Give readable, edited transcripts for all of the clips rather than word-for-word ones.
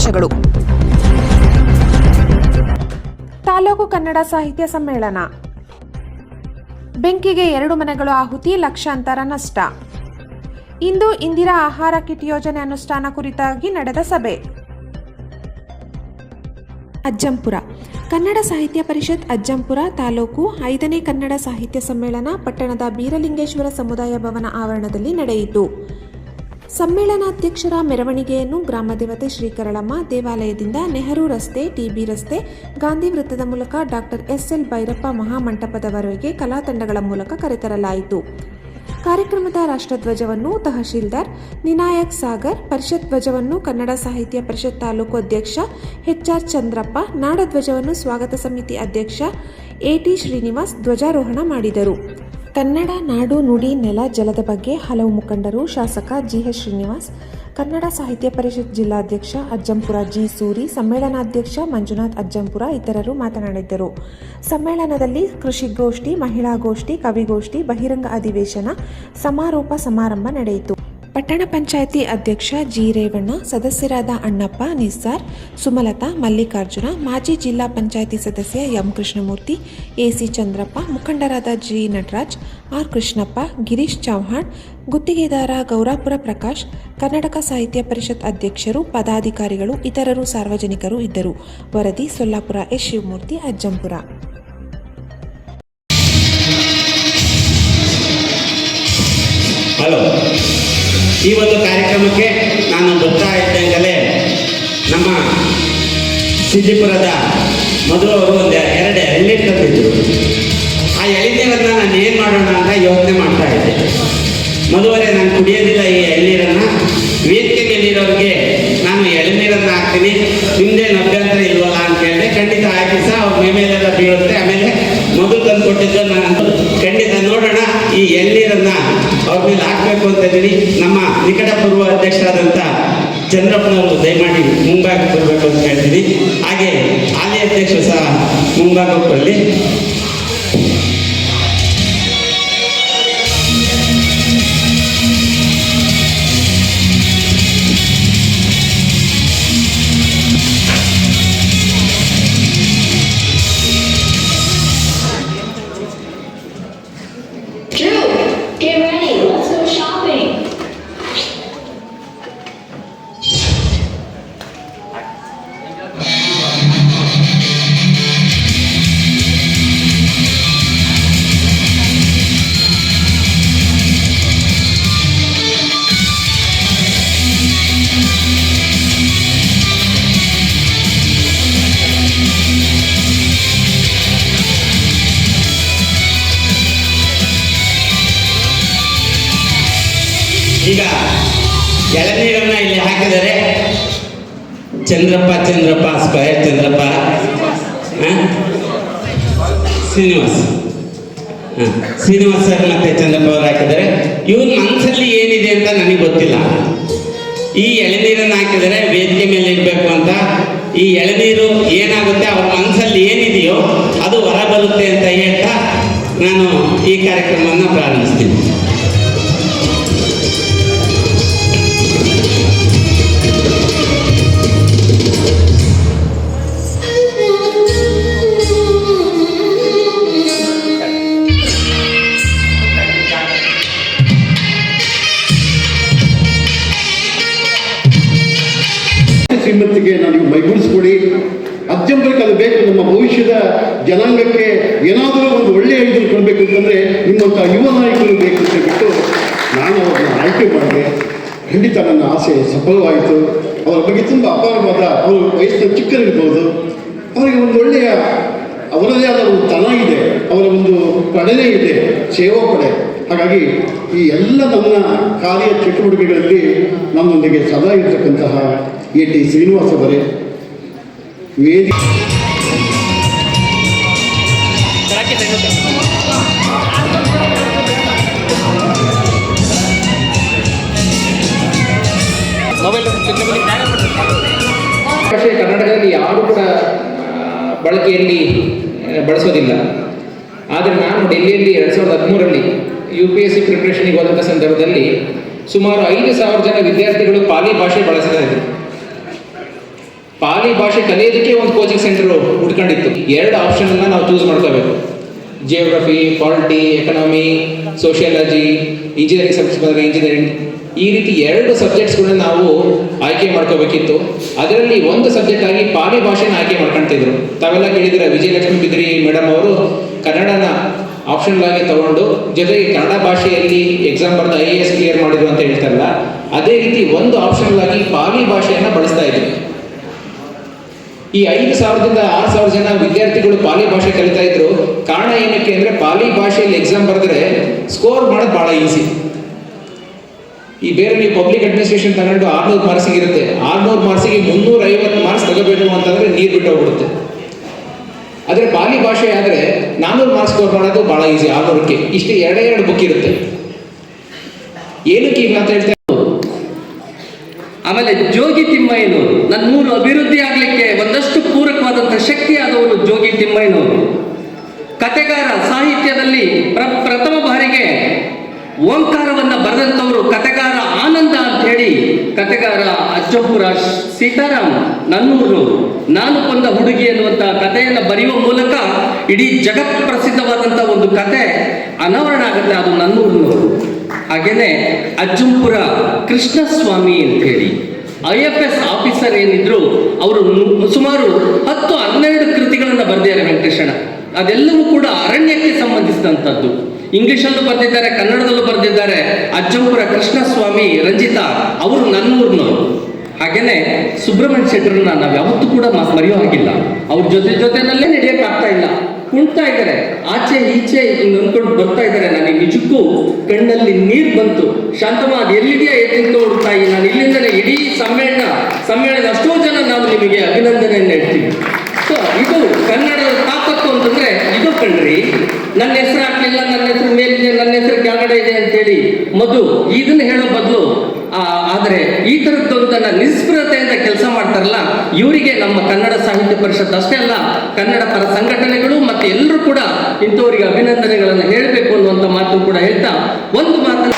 ಮುಖ್ಯಾಂಶಗಳು. ತಾಲೂಕು ಕನ್ನಡ ಸಾಹಿತ್ಯ ಸಮ್ಮೇಳನ. ಬೆಂಕಿಗೆ 2 ಮನೆಗಳು ಆಹುತಿ, ಲಕ್ಷಾಂತರ ನಷ್ಟ. ಇಂದು ಇಂದಿರಾ ಆಹಾರ ಕಿಟ್ ಯೋಜನೆ ಅನುಷ್ಠಾನ ಕುರಿತಾಗಿ ನಡೆದ ಸಭೆ. ಅಜ್ಜಂಪುರ. ಕನ್ನಡ ಸಾಹಿತ್ಯ ಪರಿಷತ್ ಅಜ್ಜಂಪುರ ತಾಲೂಕು 5ನೇ ಕನ್ನಡ ಸಾಹಿತ್ಯ ಸಮ್ಮೇಳನ ಪಟ್ಟಣದ ಬೀರಲಿಂಗೇಶ್ವರ ಸಮುದಾಯ ಭವನ ಆವರಣದಲ್ಲಿ ನಡೆಯಿತು. ಸಮ್ಮೇಳನಾಧ್ಯಕ್ಷರ ಮೆರವಣಿಗೆಯನ್ನು ಗ್ರಾಮ ದೇವತೆ ಶ್ರೀ ಕರಳಮ್ಮ ದೇವಾಲಯದಿಂದ ನೆಹರು ರಸ್ತೆ, ಟಿಬಿ ರಸ್ತೆ, ಗಾಂಧಿ ವೃತ್ತದ ಮೂಲಕ ಡಾಕ್ಟರ್ ಎಸ್.ಎಲ್. ಭೈರಪ್ಪ ಮಹಾಮಂಟಪದವರೆಗೆ ಕಲಾ ತಂಡಗಳ ಮೂಲಕ ಕರೆತರಲಾಯಿತು. ಕಾರ್ಯಕ್ರಮದ ರಾಷ್ಟ್ರಧ್ವಜವನ್ನು ತಹಶೀಲ್ದಾರ್ ನಿನಾಯಕ್ ಸಾಗರ್, ಪರಿಷತ್ ಧ್ವಜವನ್ನು ಕನ್ನಡ ಸಾಹಿತ್ಯ ಪರಿಷತ್ ತಾಲೂಕು ಅಧ್ಯಕ್ಷ ಎಚ್.ಆರ್. ಚಂದ್ರಪ್ಪ, ನಾಡಧ್ವಜವನ್ನು ಸ್ವಾಗತ ಸಮಿತಿ ಅಧ್ಯಕ್ಷ ಎ.ಟಿ. ಶ್ರೀನಿವಾಸ್ ಧ್ವಜಾರೋಹಣ ಮಾಡಿದರು. ಕನ್ನಡ ನಾಡು, ನುಡಿ, ನೆಲ, ಜಲದ ಬಗ್ಗೆ ಹಲವು ಮುಖಂಡರು, ಶಾಸಕ ಜಿ.ಎಚ್. ಶ್ರೀನಿವಾಸ್, ಕನ್ನಡ ಸಾಹಿತ್ಯ ಪರಿಷತ್ ಜಿಲ್ಲಾಧ್ಯಕ್ಷ ಅಜ್ಜಂಪುರ ಜಿ. ಸೂರಿ, ಸಮ್ಮೇಳನಾಧ್ಯಕ್ಷ ಮಂಜುನಾಥ್ ಅಜ್ಜಂಪುರ ಇತರರು ಮಾತನಾಡಿದ್ದರು. ಸಮ್ಮೇಳನದಲ್ಲಿ ಕೃಷಿಗೋಷ್ಠಿ, ಮಹಿಳಾಗೋಷ್ಠಿ, ಕವಿಗೋಷ್ಠಿ, ಬಹಿರಂಗ ಅಧಿವೇಶನ, ಸಮಾರೋಪ ಸಮಾರಂಭ ನಡೆಯಿತು. ಪಟ್ಟಣ ಪಂಚಾಯಿತಿ ಅಧ್ಯಕ್ಷ ಜಿ. ರೇವಣ್ಣ, ಸದಸ್ಯರಾದ ಅಣ್ಣಪ್ಪ, ನಿಸ್ಸಾರ್, ಸುಮಲತಾ, ಮಲ್ಲಿಕಾರ್ಜುನ, ಮಾಜಿ ಜಿಲ್ಲಾ ಪಂಚಾಯಿತಿ ಸದಸ್ಯ ಎಂ. ಕೃಷ್ಣಮೂರ್ತಿ, ಎ.ಸಿ. ಚಂದ್ರಪ್ಪ, ಮುಖಂಡರಾದ ಜಿ. ನಟರಾಜ್, ಆರ್. ಕೃಷ್ಣಪ್ಪ, ಗಿರೀಶ್ ಚೌಹಾಣ್, ಗುತ್ತಿಗೆದಾರ ಗೌರಾಪುರ ಪ್ರಕಾಶ್, ಕರ್ನಾಟಕ ಸಾಹಿತ್ಯ ಪರಿಷತ್ ಅಧ್ಯಕ್ಷರು, ಪದಾಧಿಕಾರಿಗಳು, ಇತರರು ಸಾರ್ವಜನಿಕರು ಇದ್ದರು. ವರದಿ ಸೊಲ್ಲಾಪುರ ಎಸ್. ಶಿವಮೂರ್ತಿ, ಅಜ್ಜಂಪುರ. ಹಲೋ, ಈ ಒಂದು ಕಾರ್ಯಕ್ರಮಕ್ಕೆ ನಾನು ಬರ್ತಾ ಇದ್ದಂಗಲೇ ನಮ್ಮ ಸಿದ್ದಿಪುರದ ಮಧು ಅವರು ಒಂದು 2 ಎಳ್ನೀರು ತಂದಿದ್ರು. ಆ ಎಳ್ನೀರನ್ನು ನಾನು ಏನು ಮಾಡೋಣ ಅಂತ ಯೋಚನೆ ಮಾಡ್ತಾ ಇದ್ದೆ. ಮಧುವರೇ, ನಾನು ಕುಡಿಯೋದಿಲ್ಲ ಈ ಎಳ್ನೀರನ್ನು, ವೇದಿಕೆ ಮೇಲಿರೋರಿಗೆ ನಾನು ಎಳ್ನೀರನ್ನು ಹಾಕ್ತೀನಿ, ನಿಮ್ದೇನು ಅಭ್ಯಂತರ ಇಲ್ವಲ್ಲ ಅಂತ ಹೇಳಿದೆ. ಖಂಡಿತ ಆಯ್ತು ಸಹ, ಅವ್ರ ಮೇಲೆಲ್ಲ ಬೀಳುತ್ತೆ. ಆಮೇಲೆ ಮಧು ತಂದು ಕೊಟ್ಟಿದ್ದು ನಾನು ಖಂಡಿತ ನೋಡೋಣ, ಈ ಎಳ್ನೀರನ್ನು ಅವ್ರ ಮೇಲೆ ಹಾಕಬೇಕು ಅಂತ ಇದ್ದೀನಿ. ನಮ್ಮ ನಿಕಟ ಪೂರ್ವ ಅಧ್ಯಕ್ಷರಾದಂಥ ಚಂದ್ರಪ್ಪನವರು ದಯಮಾಡಿ ಮುಂಭಾಗಕ್ಕೆ ಬರಬೇಕು ಅಂತ ಹೇಳ್ತೀನಿ. ಹಾಗೆ ಹಾಲಿ ಅಧ್ಯಕ್ಷರು ಸಹ ಮುಂಭಾಗಕ್ಕೆ ಬರಲಿ. ಈಗ ಎಳನೀರನ್ನ ಇಲ್ಲಿ ಹಾಕಿದರೆ ಚಂದ್ರಪ್ಪ ಸ್ಕ್ವಯರ್ ಚಂದ್ರಪ್ಪ, ಶ್ರೀನಿವಾಸ್ ಸರ್ ಮತ್ತೆ ಚಂದ್ರಪ್ಪ ಅವರು ಹಾಕಿದ್ದಾರೆ. ಇವ್ರ ಮನಸ್ಸಲ್ಲಿ ಏನಿದೆ ಅಂತ ನನಗೆ ಗೊತ್ತಿಲ್ಲ. ಈ ಎಳನೀರನ್ನು ಹಾಕಿದರೆ ವೇದಿಕೆ ಮೇಲೆ ಇರಬೇಕು ಅಂತ. ಈ ಎಳನೀರು ಏನಾಗುತ್ತೆ, ಅವ್ರ ಮನಸ್ಸಲ್ಲಿ ಏನಿದೆಯೋ ಅದು ಹೊರ ಬರುತ್ತೆ ಅಂತ ಹೇಳ್ತಾ ನಾನು ಈ ಕಾರ್ಯಕ್ರಮವನ್ನು ಪ್ರಾರಂಭಿಸ್ತೀನಿ. ಶ್ರೀಮಂತಿಗೆ ನಾವು ಮೈಗೂಡಿಸ್ಕೊಡಿ. ಅಜ್ಜಂಪುರಕ್ಕೆ ಅದು ಬೇಕು. ನಮ್ಮ ಭವಿಷ್ಯದ ಜನಾಂಗಕ್ಕೆ ಏನಾದರೂ ಒಂದು ಒಳ್ಳೆಯ ಇದನ್ನು ಕೊಡಬೇಕು ಅಂತಂದರೆ ನಿಮ್ಮಂಥ ಯುವ ನಾಯಕರು ಬೇಕು ಅಂತ ಬಿಟ್ಟು ನಾನು ಅವ್ರನ್ನ ಆಯ್ಕೆ ಮಾಡಿದೆ. ಖಂಡಿತ ನನ್ನ ಆಸೆ ಸಫಲವಾಯಿತು. ಅವರ ಬಗ್ಗೆ ತುಂಬ ಅಪಾರವಾದ, ಅವರು ವಯಸ್ಸಿನ ಚಿಕ್ಕರಿರ್ಬೋದು, ಅವರಿಗೆ ಒಂದು ಒಳ್ಳೆಯ ಅವರದೇ ಆದ ಒಂದು ತನ ಇದೆ, ಅವರ ಒಂದು ಪಡೆನೇ ಇದೆ, ಸೇವಾ ಪಡೆ. ಹಾಗಾಗಿ ಈ ಎಲ್ಲ ನನ್ನ ಕಾರ್ಯ ಚಟುವಟಿಕೆಗಳಲ್ಲಿ ನಮ್ಮೊಂದಿಗೆ ಸದಾ ಇರತಕ್ಕಂತಹ ಎ.ಟಿ. ಶ್ರೀನಿವಾಸ್ ಅವರೇ, ವೇದಿಕೆ ಕರ್ನಾಟಕದಲ್ಲಿ ಯಾರು ಕೂಡ ಬಳಕೆಯಲ್ಲಿ ಬಳಸೋದಿಲ್ಲ. ಆದರೆ ನಾನು ಡೆಲ್ಲಿಯಲ್ಲಿ 2013ರಲ್ಲಿ UPSC ಪ್ರಿಪ್ರೇಷನ್ಗೆ ಹೋದಂಥ ಸಂದರ್ಭದಲ್ಲಿ ಸುಮಾರು 5,000 ಜನ ವಿದ್ಯಾರ್ಥಿಗಳು ಪಾಲಿ ಭಾಷೆ ಬಳಸ್ತಾ ಇದ್ರು. ಪಾಲಿ ಭಾಷೆ ಕಲಿಯೋದಕ್ಕೆ ಒಂದು ಕೋಚಿಂಗ್ ಸೆಂಟರ್ ಹುಡ್ಕೊಂಡಿತ್ತು. 2 ಆಪ್ಷನ್ನ ನಾವು ಚೂಸ್ ಮಾಡ್ಕೋಬೇಕು. Geography, polity, economy, sociology, engineering subjects ಬಂದರೆ ಇಂಜಿನಿಯರಿಂಗ್, ಈ ರೀತಿ 2 ಸಬ್ಜೆಕ್ಟ್ಸ್ಗಳನ್ನ ನಾವು ಆಯ್ಕೆ ಮಾಡ್ಕೋಬೇಕಿತ್ತು. ಅದರಲ್ಲಿ ಒಂದು ಸಬ್ಜೆಕ್ಟ್ ಆಗಿ ಪಾಲಿ ಭಾಷೆನ ಆಯ್ಕೆ ಮಾಡ್ಕೊಳ್ತಿದ್ರು. ತಾವೆಲ್ಲ ಕೇಳಿದ್ರೆ ವಿಜಯಲಕ್ಷ್ಮಿ ಬಿದ್ರಿ ಮೇಡಮ್ ಅವರು ಕನ್ನಡನ ಆಪ್ಷನಲ್ ಆಗಿ ತಗೊಂಡು ಜೊತೆಗೆ ಕನ್ನಡ ಭಾಷೆಯಲ್ಲಿ ಎಕ್ಸಾಮ್ ಬರೆದು IAS ಕ್ಲಿಯರ್ ಮಾಡಿದ್ರು ಅಂತ ಹೇಳ್ತಾರಲ್ಲ, ಅದೇ ರೀತಿ ಒಂದು ಆಪ್ಷನಲ್ ಆಗಿ ಪಾಲಿ ಭಾಷೆಯನ್ನು ಬಳಸ್ತಾ ಇದ್ರು. ಈ 5,000ದಿಂದ 6,000 ಜನ ವಿದ್ಯಾರ್ಥಿಗಳು ಪಾಲಿ ಭಾಷೆ ಕಲಿತಾ ಇದ್ರು. ಕಾರಣ ಏನಕ್ಕೆ ಅಂದರೆ ಪಾಲಿ ಭಾಷೆಯಲ್ಲಿ ಎಕ್ಸಾಮ್ ಬರೆದ್ರೆ ಸ್ಕೋರ್ ಮಾಡೋದು ಭಾಳ ಈಸಿ. ಈ ಬೇರೆ ನೀವು ಪಬ್ಲಿಕ್ ಅಡ್ಮಿನಿಸ್ಟ್ರೇಷನ್ ತಗೊಂಡು 600 ಮಾರ್ಕ್ಸಿಗೆ ಇರುತ್ತೆ, 600 ಮಾರ್ಕ್ಸಿಗೆ 350 ಮಾರ್ಕ್ಸ್ ತಗೋಬೇಕು ಅಂತಂದ್ರೆ ನೀರು ಬಿಟ್ಟು ಹೋಗ್ಬಿಡುತ್ತೆ. ಆದರೆ ಪಾಲಿ ಭಾಷೆ ಆದರೆ 400 ಮಾರ್ಕ್ಸ್ ಸ್ಕೋರ್ ಮಾಡೋದು ಭಾಳ ಈಸಿ. 600ಕ್ಕೆ ಇಷ್ಟು 2 ಬುಕ್ ಇರುತ್ತೆ. ಏನಕ್ಕೆ ಇಲ್ಲ ಅಂತ ಹೇಳ್ತಾರೆ. ಆಮೇಲೆ ಜೋಗಿ ತಿಮ್ಮಯ್ಯನವರು, ನನ್ನ 3 ಅಭಿವೃದ್ಧಿ ಆಗಲಿಕ್ಕೆ ಒಂದಷ್ಟು ಪೂರಕವಾದಂಥ ಶಕ್ತಿ ಆದವರು ಜೋಗಿ ತಿಮ್ಮಯ್ಯನವರು. ಕತೆಗಾರ ಸಾಹಿತ್ಯದಲ್ಲಿ ಪ್ರಥಮ ಬಾರಿಗೆ ಓಂಕಾರವನ್ನು ಬರೆದಂಥವರು ಕತೆಗಾರ ಆನಂದ ಅಂತ ಹೇಳಿ ಕತೆಗಾರ ಅಜ್ಜಂಪುರ ಸೀತಾರಾಮ್ ನನ್ನೂರವರು. ನಾನು ಕೊಂದ ಹುಡುಗಿ ಎನ್ನುವಂಥ ಕಥೆಯನ್ನು ಬರೆಯುವ ಮೂಲಕ ಇಡೀ ಜಗತ್ ಪ್ರಸಿದ್ಧವಾದಂಥ ಒಂದು ಕತೆ ಅನಾವರಣ ಆಗುತ್ತೆ, ಅದು ನನ್ನೂರಿನವರು. ಹಾಗೇನೆ ಅಜ್ಜಂಪುರ ಕೃಷ್ಣಸ್ವಾಮಿ ಅಂತ ಹೇಳಿ IFS ಆಫೀಸರ್ ಏನಿದ್ರು, ಅವರು ಸುಮಾರು 10-12 ಕೃತಿಗಳನ್ನು ಬರೆದಿದ್ದಾರೆ ವೆಂಕಟೇಶಣ್ಣ. ಅದೆಲ್ಲವೂ ಕೂಡ ಅರಣ್ಯಕ್ಕೆ ಸಂಬಂಧಿಸಿದಂಥದ್ದು. ಇಂಗ್ಲಿಷಲ್ಲೂ ಬರೆದಿದ್ದಾರೆ, ಕನ್ನಡದಲ್ಲೂ ಬರೆದಿದ್ದಾರೆ. ಅಜ್ಜಂಪುರ ಕೃಷ್ಣಸ್ವಾಮಿ ರಂಜಿತಾ ಅವರು ನನ್ನೂರಿನವರು. ಹಾಗೇನೆ ಸುಬ್ರಹ್ಮಣ್ಯ ಶೆಟ್ಟರನ್ನ ನಾವು ಯಾವತ್ತೂ ಕೂಡ ಮರೆಯೋ ಹಾಗಿಲ್ಲ. ಅವ್ರ ಜೊತೆನಲ್ಲೇ ನಡೆಯೋಕ್ಕಾಗ್ತಾ ಇಲ್ಲ, ಕುಣ್ತಾ ಇದ್ದಾರೆ, ಆಚೆ ಈಚೆ ಹಿಂಗೆ ಅಂದ್ಕೊಂಡು ಬರ್ತಾ ಇದ್ದಾರೆ. ನನಗೆ ನಿಜಕ್ಕೂ ಕಣ್ಣಲ್ಲಿ ನೀರು ಬಂತು. ಶಾಂತಮ್ಮ, ಅದು ಎಲ್ಲಿದೆಯಾ ಎತ್ತಿಂತ ಹುಡುಕ್ತಾಯಿ, ನಾನು ಇಲ್ಲಿಂದಲೇ ಇಡೀ ಸಮ್ಮೇಳನ ಅಷ್ಟೋ ಜನ ನಾವು ನಿಮಗೆ ಅಭಿನಂದನೆಯನ್ನು ಹೇಳ್ತೀವಿ. ಸೊ ಇದು ಕನ್ನಡದ ತಾಕತ್ತು ಅಂತಂದ್ರೆ ಇದು ಕಣ್ರಿ. ನನ್ನ ಹೆಸರು ಹಾಕ್ಲಿಲ್ಲ, ನನ್ನ ಹೆಸರು ಮೇಲಿದೆ, ನನ್ನ ಹೆಸರು ಕೆಳಗಡೆ ಇದೆ ಅಂತೇಳಿ ಮಧು ಇದನ್ನ ಹೇಳೋ ಬದಲು ಆದರೆ ಈ ಥರದ್ದೊಂದನ್ನ ನಿಸ್ಪೃಹತೆಯಿಂದ ಕೆಲಸ ಮಾಡ್ತಾರಲ್ಲ, ಇವರಿಗೆ ನಮ್ಮ ಕನ್ನಡ ಸಾಹಿತ್ಯ ಪರಿಷತ್ ಅಷ್ಟೇ ಅಲ್ಲ, ಕನ್ನಡ ಪರ ಸಂಘಟನೆಗಳು ಮತ್ತೆ ಎಲ್ಲರೂ ಕೂಡ ಇಂಥವರಿಗೆ ಅಭಿನಂದನೆಗಳನ್ನು ಹೇಳಬೇಕು ಅನ್ನುವಂಥ ಮಾತು ಕೂಡ ಹೇಳ್ತಾ ಒಂದು ಮಾತನ್ನು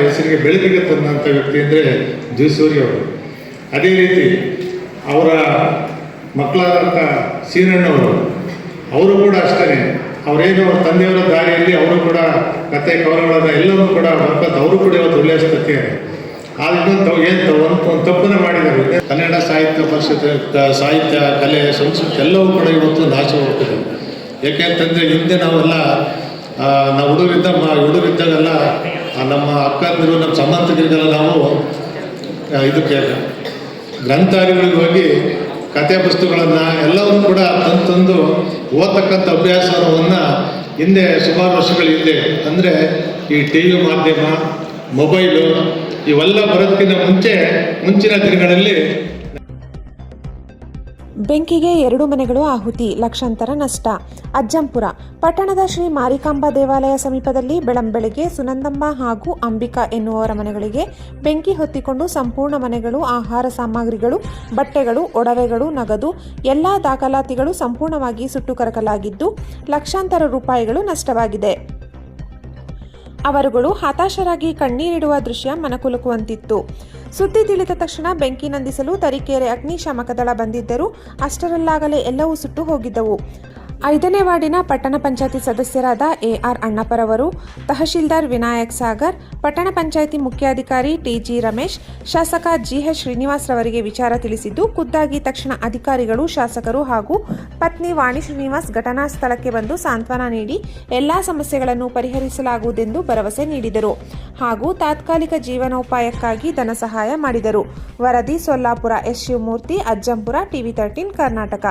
ಹೆಸರಿಗೆ ಬೆಳಕಿಗೆ ತಂದಂಥ ವ್ಯಕ್ತಿ ಅಂದರೆ ಜಯಸೂರ್ಯ ಅವರು. ಅದೇ ರೀತಿ ಅವರ ಮಕ್ಕಳಾದಂಥ ಸೀನಣ್ಣವರು, ಅವರು ಕೂಡ ಅಷ್ಟೇ. ಅವರೇನು ಅವ್ರ ತಂದೆಯವರ ದಾರಿಯಲ್ಲಿ ಅವರು ಕೂಡ ಕತೆ ಕವನಗಳನ್ನು ಎಲ್ಲವೂ ಕೂಡ ಬರ್ಕೊಂಡು ಅವರು ಕೂಡ ಇವತ್ತು ಒಳ್ಳೆಯ ಸ್ಥಿತಿಯಾರೆ. ಆದ್ರೆ ಒಂದು ತಪ್ಪನ್ನು ಮಾಡಿದ್ದಾರೆ. ಕನ್ನಡ ಸಾಹಿತ್ಯ ಪರಿಷತ್, ಸಾಹಿತ್ಯ, ಕಲೆ, ಸಂಸ್ಕೃತಿ ಎಲ್ಲವೂ ಕೂಡ ಇವತ್ತು ನಾಶ ಹೋಗ್ತದೆ. ಯಾಕೆಂತಂದರೆ ಹಿಂದೆ ನಾವೆಲ್ಲ ನಾವು ಹುಡುಗರಿದ್ದಾಗೆಲ್ಲ ನಮ್ಮ ಅಕ್ಕಂದಿರು, ನಮ್ಮ ಸಂಬಂಧಿಕರಿಗೆಲ್ಲ ನಾವು ಇದಕ್ಕೆ ಗ್ರಂಥಾಲಯಗಳಿಗೆ ಹೋಗಿ ಕಥೆ ಪುಸ್ತಕಗಳನ್ನು ಎಲ್ಲವನ್ನೂ ಕೂಡ ತಂದು ಓದತಕ್ಕಂಥ ಅಭ್ಯಾಸವನ್ನು ಹಿಂದೆ ಸುಮಾರು ವರ್ಷಗಳ ಹಿಂದೆ, ಅಂದರೆ ಈ TV ಮಾಧ್ಯಮ, ಮೊಬೈಲು ಇವೆಲ್ಲ ಬರೋದಕ್ಕಿಂತ ಮುಂಚಿನ ದಿನಗಳಲ್ಲಿ ಬೆಂಕಿಗೆ 2 ಮನೆಗಳು ಆಹುತಿ, ಲಕ್ಷಾಂತರ ನಷ್ಟ. ಅಜ್ಜಂಪುರ ಪಟ್ಟಣದ ಶ್ರೀ ಮಾರಿಕಾಂಬಾ ದೇವಾಲಯ ಸಮೀಪದಲ್ಲಿ ಬೆಳಂಬೆಳಗ್ಗೆ ಸುನಂದಮ್ಮ ಹಾಗೂ ಅಂಬಿಕಾ ಎನ್ನುವವರ ಮನೆಗಳಿಗೆ ಬೆಂಕಿ ಹೊತ್ತಿಕೊಂಡು ಸಂಪೂರ್ಣ ಮನೆಗಳು, ಆಹಾರ ಸಾಮಗ್ರಿಗಳು, ಬಟ್ಟೆಗಳು, ಒಡವೆಗಳು, ನಗದು ಎಲ್ಲ ದಾಖಲಾತಿಗಳು ಸಂಪೂರ್ಣವಾಗಿ ಸುಟ್ಟು ಕರಕಲಾಗಿದ್ದು ಲಕ್ಷಾಂತರ ರೂಪಾಯಿಗಳು ನಷ್ಟವಾಗಿದೆ. ಅವರುಗಳು ಹತಾಶರಾಗಿ ಕಣ್ಣೀರಿಡುವ ದೃಶ್ಯ ಮನಕುಲುಕುವಂತಿತ್ತು. ಸುದ್ದಿ ತಿಳಿದ ತಕ್ಷಣ ಬೆಂಕಿ ನಂದಿಸಲು ತರೀಕೆರೆ ಅಗ್ನಿಶಾಮಕ ದಳ ಬಂದಿದ್ದರೂ ಅಷ್ಟರಲ್ಲಾಗಲೇ ಎಲ್ಲವೂ ಸುಟ್ಟು ಹೋಗಿದ್ದವು. 5ನೇ ವಾರ್ಡಿನ ಪಟ್ಟಣ ಪಂಚಾಯತಿ ಸದಸ್ಯರಾದ AR ಅಣ್ಣಪ್ಪರವರು, ತಹಶೀಲ್ದಾರ್ ವಿನಾಯಕ್ ಸಾಗರ್, ಪಟ್ಟಣ ಪಂಚಾಯತಿ ಮುಖ್ಯಾಧಿಕಾರಿ TG ರಮೇಶ್, ಶಾಸಕ GH ಶ್ರೀನಿವಾಸ್ ರವರಿಗೆ ವಿಚಾರ ತಿಳಿಸಿದ್ದು, ಖುದ್ದಾಗಿ ತಕ್ಷಣ ಅಧಿಕಾರಿಗಳು, ಶಾಸಕರು ಹಾಗೂ ಪತ್ನಿ ವಾಣಿ ಶ್ರೀನಿವಾಸ್ ಘಟನಾ ಸ್ಥಳಕ್ಕೆ ಬಂದು ಸಾಂತ್ವನ ನೀಡಿ ಎಲ್ಲಾ ಸಮಸ್ಯೆಗಳನ್ನು ಪರಿಹರಿಸಲಾಗುವುದೆಂದು ಭರವಸೆ ನೀಡಿದರು ಹಾಗೂ ತಾತ್ಕಾಲಿಕ ಜೀವನೋಪಾಯಕ್ಕಾಗಿ ಧನ ಸಹಾಯ ಮಾಡಿದರು. ವರದಿ Solapur. S. Shivamurthy, Ajjampura, TV13 Karnataka.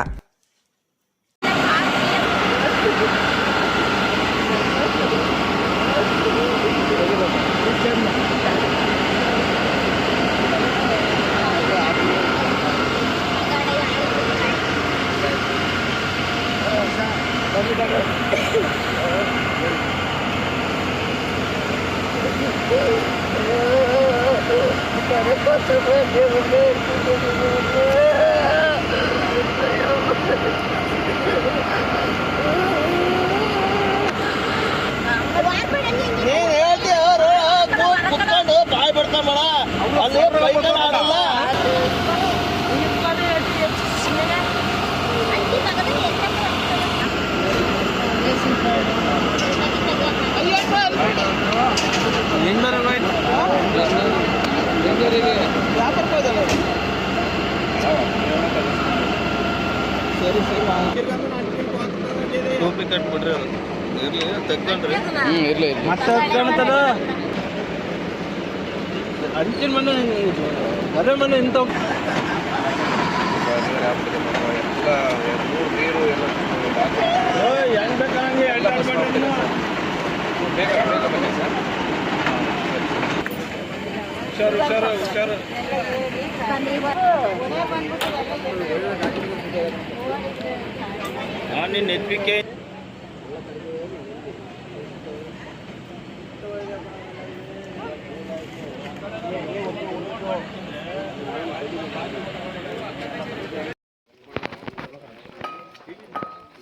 Thank you. ಟೋಪಿ ಕಟ್ಬಿಡ್ರಿ ಅದು ಇರಲಿ ತೆಗ್ಕೊಂಡ್ರಿ ಇರಲಿ ಮತ್ತೆ ಕಾಣ್ತದ ಅಂಚಿನ ಮನೆ ಮನೆ ಮನೆ ಇಂಥ ನೀರು ಎಲ್ಲ ಹೆಂಗ್ ಬೇಕಾಗಂಗೆ ಬೇಗ ಬೇಗ ಬನ್ನಿ ಸರ್ ಹುಷಾರು ಹುಷಾರು ಹುಷಾರು ನಿನ್ನ ಎದ್ಬಿಕೆ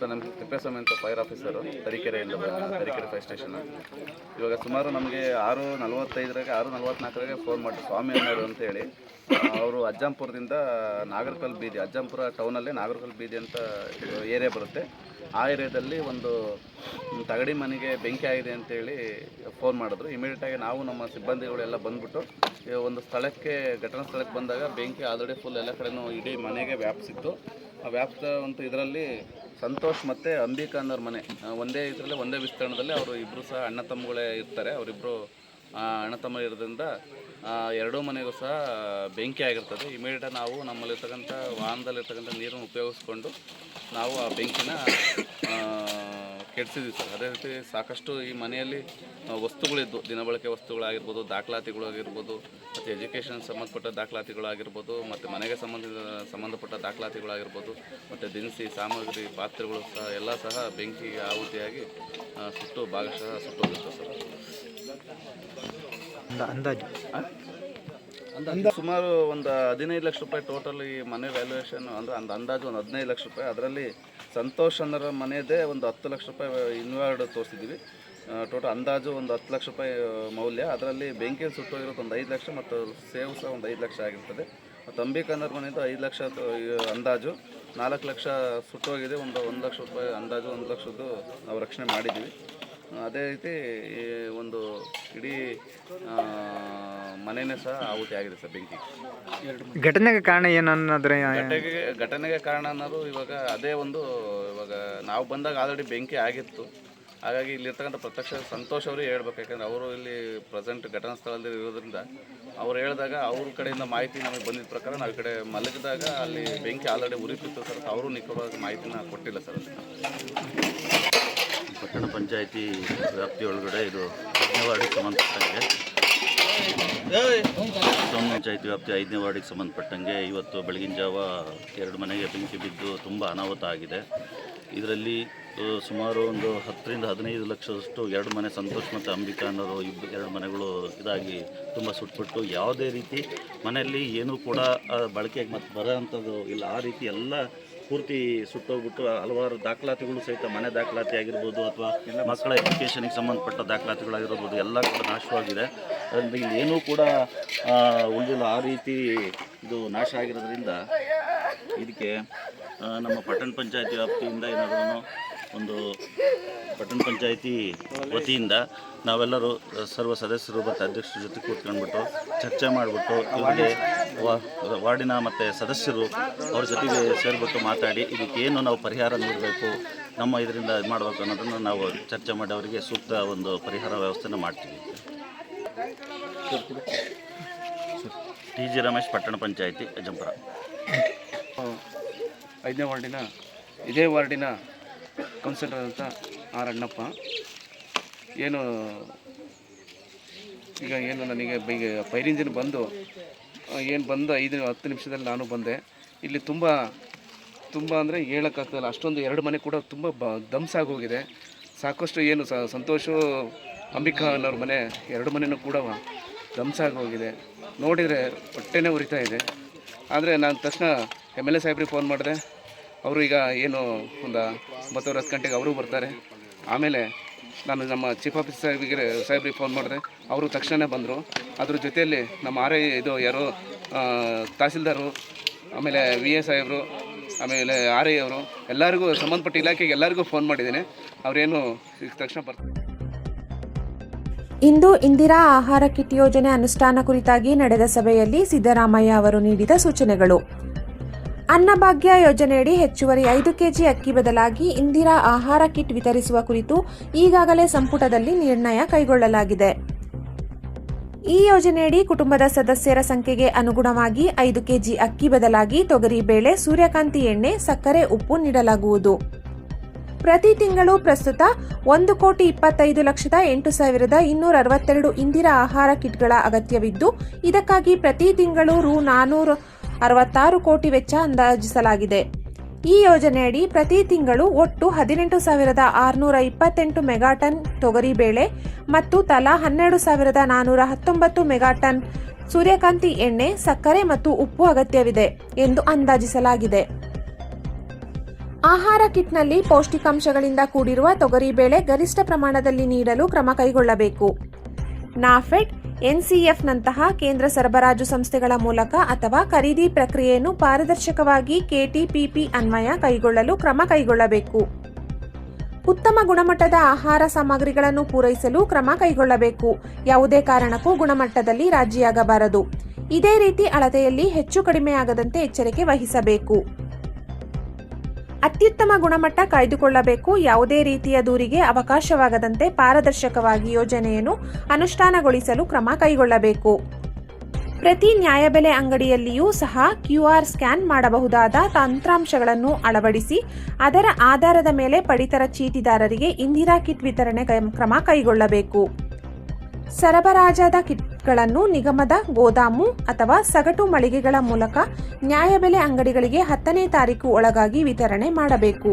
ಸರ್ ನಮ್ಮ ತಿಪ್ಪೇಸ್ವಾಮಿ ಅಂತ ಫೈರ್ ಆಫೀಸರು ತರೀಕೆರೆಯಿಂದ ತರೀಕೆರೆ ಫೈರ್ ಸ್ಟೇಷನ್. ಇವಾಗ ಸುಮಾರು ನಮಗೆ 6:45 6:44 ಫೋನ್ ಮಾಡಿದ್ರು ಸ್ವಾಮಿ ಅನ್ನೋರು ಅಂತೇಳಿ. ಅವರು ಅಜ್ಜಂಪುರದಿಂದ ನಾಗರಕಲ್ ಬೀದಿ, ಅಜ್ಜಂಪುರ ಟೌನಲ್ಲಿ ನಾಗರಕಲ್ ಬೀದಿ ಅಂತ ಏರಿಯಾ ಬರುತ್ತೆ. ಆ ಏರಿಯಾದಲ್ಲಿ ಒಂದು ತಗಡಿ ಮನೆಗೆ ಬೆಂಕಿ ಆಗಿದೆ ಅಂತೇಳಿ ಫೋನ್ ಮಾಡಿದ್ರು. ಇಮಿಡಿಯೇಟಾಗಿ ನಾವು ನಮ್ಮ ಸಿಬ್ಬಂದಿಗಳೆಲ್ಲ ಬಂದ್ಬಿಟ್ಟು ಒಂದು ಸ್ಥಳಕ್ಕೆ, ಘಟನಾ ಸ್ಥಳಕ್ಕೆ ಬಂದಾಗ ಬೆಂಕಿ ಆಲ್ರೆಡಿ ಫುಲ್ ಎಲ್ಲ ಕಡೆನೂ ಇಡೀ ಮನೆಗೆ ವ್ಯಾಪಿಸಿತ್ತು. ಆ ವ್ಯಾಪ್ತ ಒಂದು ಇದರಲ್ಲಿ ಸಂತೋಷ್ ಮತ್ತು ಅಂಬಿಕಾ ಅನ್ನೋರ ಮನೆ ಒಂದೇ ಇದರಲ್ಲಿ ಒಂದೇ ವಿಸ್ತರಣದಲ್ಲಿ ಅವರು ಇಬ್ಬರು ಸಹ ಅಣ್ಣ ತಮ್ಮಗಳೇ ಇರ್ತಾರೆ. ಅವರಿಬ್ಬರು ಅಣ್ಣ ತಮ್ಮ ಇರೋದ್ರಿಂದ ಎರಡೂ ಮನೆಗೂ ಸಹ ಬೆಂಕಿ ಆಗಿರ್ತದೆ. ಇಮಿಡಿಯೇಟಾಗಿ ನಾವು ನಮ್ಮಲ್ಲಿರ್ತಕ್ಕಂಥ ವಾಹನದಲ್ಲಿರ್ತಕ್ಕಂಥ ನೀರನ್ನು ಉಪಯೋಗಿಸ್ಕೊಂಡು ನಾವು ಆ ಬೆಂಕಿನ ಕೆಡಿಸಿದ್ವಿ ಸರ್. ಅದೇ ರೀತಿ ಸಾಕಷ್ಟು ಈ ಮನೆಯಲ್ಲಿ ವಸ್ತುಗಳಿದ್ದು, ದಿನಬಳಕೆ ವಸ್ತುಗಳಾಗಿರ್ಬೋದು, ದಾಖಲಾತಿಗಳಾಗಿರ್ಬೋದು, ಮತ್ತು ಎಜುಕೇಷನ್ ಸಂಬಂಧಪಟ್ಟ ದಾಖಲಾತಿಗಳಾಗಿರ್ಬೋದು, ಮತ್ತು ಮನೆಗೆ ಸಂಬಂಧಪಟ್ಟ ದಾಖಲಾತಿಗಳಾಗಿರ್ಬೋದು, ಮತ್ತು ದಿನಸಿ ಸಾಮಗ್ರಿ, ಪಾತ್ರೆಗಳು ಸಹ ಎಲ್ಲ ಸಹ ಬೆಂಕಿ ಆಹುತಿಯಾಗಿ ಸುಟ್ಟು ಭಾಗಶಃ ಸುಟ್ಟೋಗಿತ್ತು ಸರ್. ಅಂದಾಜು ಸುಮಾರು ಒಂದು 15 ಲಕ್ಷ ರೂಪಾಯಿ ಟೋಟಲ್ ಈ ಮನೆ ವ್ಯಾಲ್ಯೂಯೇಷನ್ ಅಂದರೆ ಅಂದಾಜು ಒಂದು 15 ಲಕ್ಷ ರೂಪಾಯಿ. ಅದರಲ್ಲಿ ಸಂತೋಷ್ ಅನ್ನೋರ ಮನೆಯದೇ ಒಂದು 10 ಲಕ್ಷ ರೂಪಾಯಿ ಇನ್ವಾರ್ಡ್ ತೋರಿಸಿದ್ದೀವಿ. ಟೋಟಲ್ ಅಂದಾಜು ಒಂದು 10 ಲಕ್ಷ ರೂಪಾಯಿ ಮೌಲ್ಯ. ಅದರಲ್ಲಿ ಬೆಂಕಿಯಲ್ಲಿ ಸುಟ್ಟೋಗಿರೋದು ಒಂದು 5 ಲಕ್ಷ ಮತ್ತು ಸೇವ್ ಸಹ ಒಂದು 5 ಲಕ್ಷ ಆಗಿರ್ತದೆ. ಮತ್ತು ಅಂಬಿಕಾ ಅನ್ನೋರ ಮನೆಯದು 5 ಲಕ್ಷ ಅಂದಾಜು, 4 ಲಕ್ಷ ಸುಟ್ಟೋಗಿದೆ. ಒಂದು 1 ಲಕ್ಷ ರೂಪಾಯಿ ಅಂದಾಜು 1 ಲಕ್ಷದ್ದು ನಾವು ರಕ್ಷಣೆ ಮಾಡಿದ್ದೀವಿ. ಅದೇ ರೀತಿ ಒಂದು ಇಡೀ ಮನೆಯೇ ಸಹ ಆಹುತಿ ಆಗಿದೆ ಸರ್ ಬೆಂಕಿ. ಘಟನೆಗೆ ಕಾರಣ ಏನನ್ನಾದ್ರೆ ಘಟನೆಗೆ ಕಾರಣ ಅನ್ನೋದು ಇವಾಗ ಅದೇ ಒಂದು, ಇವಾಗ ನಾವು ಬಂದಾಗ ಆಲ್ರೆಡಿ ಬೆಂಕಿ ಆಗಿತ್ತು. ಹಾಗಾಗಿ ಇಲ್ಲಿರ್ತಕ್ಕಂಥ ಪ್ರತ್ಯಕ್ಷ ಸಂತೋಷ್ ಅವರು ಹೇಳ್ಬೇಕು, ಯಾಕಂದರೆ ಅವರು ಇಲ್ಲಿ ಪ್ರೆಸೆಂಟ್ ಘಟನಾ ಸ್ಥಳದಲ್ಲಿ ಇರೋದ್ರಿಂದ ಅವ್ರು ಹೇಳಿದಾಗ ಅವ್ರ ಕಡೆಯಿಂದ ಮಾಹಿತಿ ನಮಗೆ ಬಂದಿದ್ದ ಪ್ರಕಾರ ನಾವು ಈ ಕಡೆ ಮಲಗಿದಾಗ ಅಲ್ಲಿ ಬೆಂಕಿ ಆಲ್ರೆಡಿ ಉರಿತಿತ್ತು ಸರ್. ಅವರು ನಿಖರವಾಗಿ ಮಾಹಿತಿನ ಕೊಟ್ಟಿಲ್ಲ ಸರ್. ಪಟ್ಟಣ ಪಂಚಾಯಿತಿ ವ್ಯಾಪ್ತಿಯೊಳಗಡೆ ಇದು 5ನೇ ವಾರ್ಡಿಗೆ ಸಂಬಂಧಪಟ್ಟಂಗೆ, ಪಂಚಾಯಿತಿ ವ್ಯಾಪ್ತಿ 5ನೇ ವಾರ್ಡಿಗೆ ಸಂಬಂಧಪಟ್ಟಂಗೆ ಇವತ್ತು ಬೆಳಗಿನ ಜಾವ 2 ಮನೆಗೆ ಬೆಂಕಿ ಬಿದ್ದು ತುಂಬ ಅನಾಹುತ ಆಗಿದೆ. ಇದರಲ್ಲಿ ಸುಮಾರು ಒಂದು 10ರಿಂದ 15 ಲಕ್ಷದಷ್ಟು 2 ಮನೆ ಸಂತೋಷ್ ಮತ್ತು ಅಂಬಿಕಾ ಅನ್ನೋರು 2 ಮನೆಗಳು ಇದಾಗಿ ತುಂಬ ಸುಟ್ಬಿಟ್ಟು ಯಾವುದೇ ರೀತಿ ಮನೆಯಲ್ಲಿ ಏನೂ ಕೂಡ ಬಳಕೆಗೆ ಮತ್ತು ಬರೋ ಅಂಥದ್ದು ಇಲ್ಲ. ಆ ರೀತಿ ಎಲ್ಲ ಪೂರ್ತಿ ಸುಟ್ಟೋಗ್ಬಿಟ್ಟು ಹಲವಾರು ದಾಖಲಾತಿಗಳು ಸಹಿತ, ಮನೆ ದಾಖಲಾತಿ ಆಗಿರ್ಬೋದು ಅಥವಾ ಮಕ್ಕಳ ಎಜುಕೇಷನಿಗೆ ಸಂಬಂಧಪಟ್ಟ ದಾಖಲಾತಿಗಳಾಗಿರ್ಬೋದು, ಎಲ್ಲ ಕೂಡ ನಾಶವಾಗಿದೆ. ಅದರಿಂದ ಇಲ್ಲಿ ಏನೂ ಕೂಡ ಉಳಿದಿಲ್ಲ. ಆ ರೀತಿ ಇದು ನಾಶ ಆಗಿರೋದ್ರಿಂದ ಇದಕ್ಕೆ ನಮ್ಮ ಪಟ್ಟಣ ಪಂಚಾಯತಿ ವ್ಯಾಪ್ತಿಯಿಂದ ಏನಾದರೂ ಒಂದು ಪಟ್ಟಣ ಪಂಚಾಯಿತಿ ವತಿಯಿಂದ ನಾವೆಲ್ಲರೂ ಸರ್ವ ಸದಸ್ಯರು ಮತ್ತು ಅಧ್ಯಕ್ಷರ ಜೊತೆ ಕೂತ್ಕೊಂಡ್ಬಿಟ್ಟು ಚರ್ಚೆ ಮಾಡಿಬಿಟ್ಟು ಇವರಿಗೆ ವಾರ್ಡಿನ ಮತ್ತು ಸದಸ್ಯರು ಅವ್ರ ಜೊತೆಗೆ ಸೇರಿಬಿಟ್ಟು ಮಾತಾಡಿ ಇದಕ್ಕೇನು ನಾವು ಪರಿಹಾರ ನೀಡಬೇಕು, ನಮ್ಮ ಇದರಿಂದ ಇದು ಮಾಡಬೇಕು ಅನ್ನೋದನ್ನು ನಾವು ಚರ್ಚೆ ಮಾಡಿ ಅವರಿಗೆ ಸೂಕ್ತ ಒಂದು ಪರಿಹಾರ ವ್ಯವಸ್ಥೆನ ಮಾಡ್ತೀವಿ. TG ರಮೇಶ್, ಪಟ್ಟಣ ಪಂಚಾಯಿತಿ, ಅಜ್ಜಂಪುರ. 5ನೇ ವಾರ್ಡಿನ ಇದೇ ವಾರ್ಡಿನ ಕೌನ್ಸಿಲರ್ ಅಂತ ಆರ್ ಅಣ್ಣಪ್ಪ. ಏನು ನನಗೆ ಫೈರ್ ಇಂಜಿನ್ ಬಂದು 5-10 ನಿಮಿಷದಲ್ಲಿ ನಾನು ಬಂದೆ. ಇಲ್ಲಿ ತುಂಬ ಅಂದರೆ ಹೇಳೋಕ್ಕಾಗ್ತಲ್ಲ, ಅಷ್ಟೊಂದು 2 ಮನೆ ಕೂಡ ತುಂಬ ಧಮ್ಸಾಗೋಗಿದೆ. ಸಾಕಷ್ಟು ಸಂತೋಷು ಅಂಬಿಕಾ ಅನ್ನೋರ ಮನೆ 2 ಮನೆಯೂ ಕೂಡ ಧಮ್ಸಾಗೋಗಿದೆ. ನೋಡಿದರೆ ಹೊಟ್ಟೆನೇ ಉರಿತಾ ಇದೆ. ಆದರೆ ನಾನು ತಕ್ಷಣ MLA ಸಾಹೇಬ್ರಿಗೆ ಫೋನ್ ಮಾಡಿದೆ. ಅವರು ಈಗ ಒಂದು 9:10 ಗಂಟೆಗೆ ಅವರು ಬರ್ತಾರೆ. ಆಮೇಲೆ ನಾನು ನಮ್ಮ ಚೀಫ್ ಆಫೀಸರ್ ಸಾಹೇಬ್ರಿಗೆ ಫೋನ್ ಮಾಡಿದೆ. ಅವರು ತಕ್ಷಣ ಬಂದರು. ಅದ್ರ ಜೊತೆಯಲ್ಲಿ ನಮ್ಮ ತಹಸೀಲ್ದಾರು, ಆಮೇಲೆ VA ಸಾಹೇಬರು, ಆಮೇಲೆ RI ಅವರು, ಎಲ್ಲರಿಗೂ ಸಂಬಂಧಪಟ್ಟ ಇಲಾಖೆಗೆ ಎಲ್ಲರಿಗೂ ಫೋನ್ ಮಾಡಿದ್ದೇನೆ. ಅವರೇನು ಈಗ ತಕ್ಷಣ ಬರ್ತಾರೆ. ಇಂದು ಇಂದಿರಾ ಆಹಾರ ಕಿಟ್ ಯೋಜನೆ ಅನುಷ್ಠಾನ ಕುರಿತಾಗಿ ನಡೆದ ಸಭೆಯಲ್ಲಿ ಸಿದ್ದರಾಮಯ್ಯ ಅವರು ನೀಡಿದ ಸೂಚನೆಗಳು. ಅನ್ನಭಾಗ್ಯ ಯೋಜನೆಯಡಿ ಹೆಚ್ಚುವರಿ 5 ಕೆಜಿ ಅಕ್ಕಿ ಬದಲಾಗಿ ಇಂದಿರಾ ಆಹಾರ ಕಿಟ್ ವಿತರಿಸುವ ಕುರಿತು ಈಗಾಗಲೇ ಸಂಪುಟದಲ್ಲಿ ನಿರ್ಣಯ ಕೈಗೊಳ್ಳಲಾಗಿದೆ. ಈ ಯೋಜನೆಯಡಿ ಕುಟುಂಬದ ಸದಸ್ಯರ ಸಂಖ್ಯೆಗೆ ಅನುಗುಣವಾಗಿ 5 ಕೆಜಿ ಅಕ್ಕಿ ಬದಲಾಗಿ ತೊಗರಿಬೇಳೆ, ಸೂರ್ಯಕಾಂತಿ ಎಣ್ಣೆ, ಸಕ್ಕರೆ, ಉಪ್ಪು ನೀಡಲಾಗುವುದು. ಪ್ರತಿ ತಿಂಗಳು ಪ್ರಸ್ತುತ 1,25,08,262 ಇಂದಿರಾ ಆಹಾರ ಕಿಟ್ಗಳ ಅಗತ್ಯವಿದ್ದು, ಇದಕ್ಕಾಗಿ ಪ್ರತಿ ತಿಂಗಳು ರು 466 ಕೋಟಿ ವೆಚ್ಚ ಅಂದಾಜಿಸಲಾಗಿದೆ. ಈ ಯೋಜನೆಯಡಿ ಪ್ರತಿ ತಿಂಗಳು ಒಟ್ಟು 18,628 ಮೆಗಾಟನ್ ತೊಗರಿಬೇಳೆ ಮತ್ತು ತಲಾ 12,419 ಮೆಗಾಟನ್ ಸೂರ್ಯಕಾಂತಿ ಎಣ್ಣೆ, ಸಕ್ಕರೆ ಮತ್ತು ಉಪ್ಪು ಅಗತ್ಯವಿದೆ ಎಂದು ಅಂದಾಜಿಸಲಾಗಿದೆ. ಆಹಾರ ಕಿಟ್ನಲ್ಲಿ ಪೌಷ್ಟಿಕಾಂಶಗಳಿಂದ ಕೂಡಿರುವ ತೊಗರಿಬೇಳೆ ಗರಿಷ್ಠ ಪ್ರಮಾಣದಲ್ಲಿ ನೀಡಲು ಕ್ರಮ ಕೈಗೊಳ್ಳಬೇಕು. ನಾಫೆಡ್, ಎನ್ಸಿಎಫ್ನಂತಹ ಕೇಂದ್ರ ಸರಬರಾಜು ಸಂಸ್ಥೆಗಳ ಮೂಲಕ ಅಥವಾ ಖರೀದಿ ಪ್ರಕ್ರಿಯೆಯನ್ನು ಪಾರದರ್ಶಕವಾಗಿ ಕೆಟಿಪಿಪಿ ಅನ್ವಯ ಕೈಗೊಳ್ಳಲು ಕ್ರಮ ಕೈಗೊಳ್ಳಬೇಕು. ಉತ್ತಮ ಗುಣಮಟ್ಟದ ಆಹಾರ ಸಾಮಗ್ರಿಗಳನ್ನು ಪೂರೈಸಲು ಕ್ರಮ ಕೈಗೊಳ್ಳಬೇಕು. ಯಾವುದೇ ಕಾರಣಕ್ಕೂ ಗುಣಮಟ್ಟದಲ್ಲಿ ರಾಜಿಯಾಗಬಾರದು. ಇದೇ ರೀತಿ ಅಳತೆಯಲ್ಲಿ ಹೆಚ್ಚು ಕಡಿಮೆಯಾಗದಂತೆ ಎಚ್ಚರಿಕೆ ವಹಿಸಬೇಕು. ಅತ್ಯುತ್ತಮ ಗುಣಮಟ್ಟ ಕಾಯ್ದುಕೊಳ್ಳಬೇಕು. ಯಾವುದೇ ರೀತಿಯ ದೂರಿಗೆ ಅವಕಾಶವಾಗದಂತೆ ಪಾರದರ್ಶಕವಾಗಿ ಯೋಜನೆಯನ್ನು ಅನುಷ್ಠಾನಗೊಳಿಸಲು ಕ್ರಮ ಕೈಗೊಳ್ಳಬೇಕು. ಪ್ರತಿ ನ್ಯಾಯಬೆಲೆ ಅಂಗಡಿಯಲ್ಲಿಯೂ ಸಹ QR ಸ್ಕ್ಯಾನ್ ಮಾಡಬಹುದಾದ ತಂತ್ರಾಂಶಗಳನ್ನು ಅಳವಡಿಸಿ ಅದರ ಆಧಾರದ ಮೇಲೆ ಪಡಿತರ ಚೀಟಿದಾರರಿಗೆ ಇಂದಿರಾ ಕಿಟ್ ವಿತರಣೆ ಕ್ರಮ ಕೈಗೊಳ್ಳಬೇಕು. ಸರಬರಾಜಾದ ಕಿಟ್ಗಳನ್ನು ನಿಗಮದ ಗೋದಾಮು ಅಥವಾ ಸಗಟು ಮಳಿಗೆಗಳ ಮೂಲಕ ನ್ಯಾಯಬೆಲೆ ಅಂಗಡಿಗಳಿಗೆ 10ನೇ ತಾರೀಕು ಒಳಗಾಗಿ ವಿತರಣೆ ಮಾಡಬೇಕು.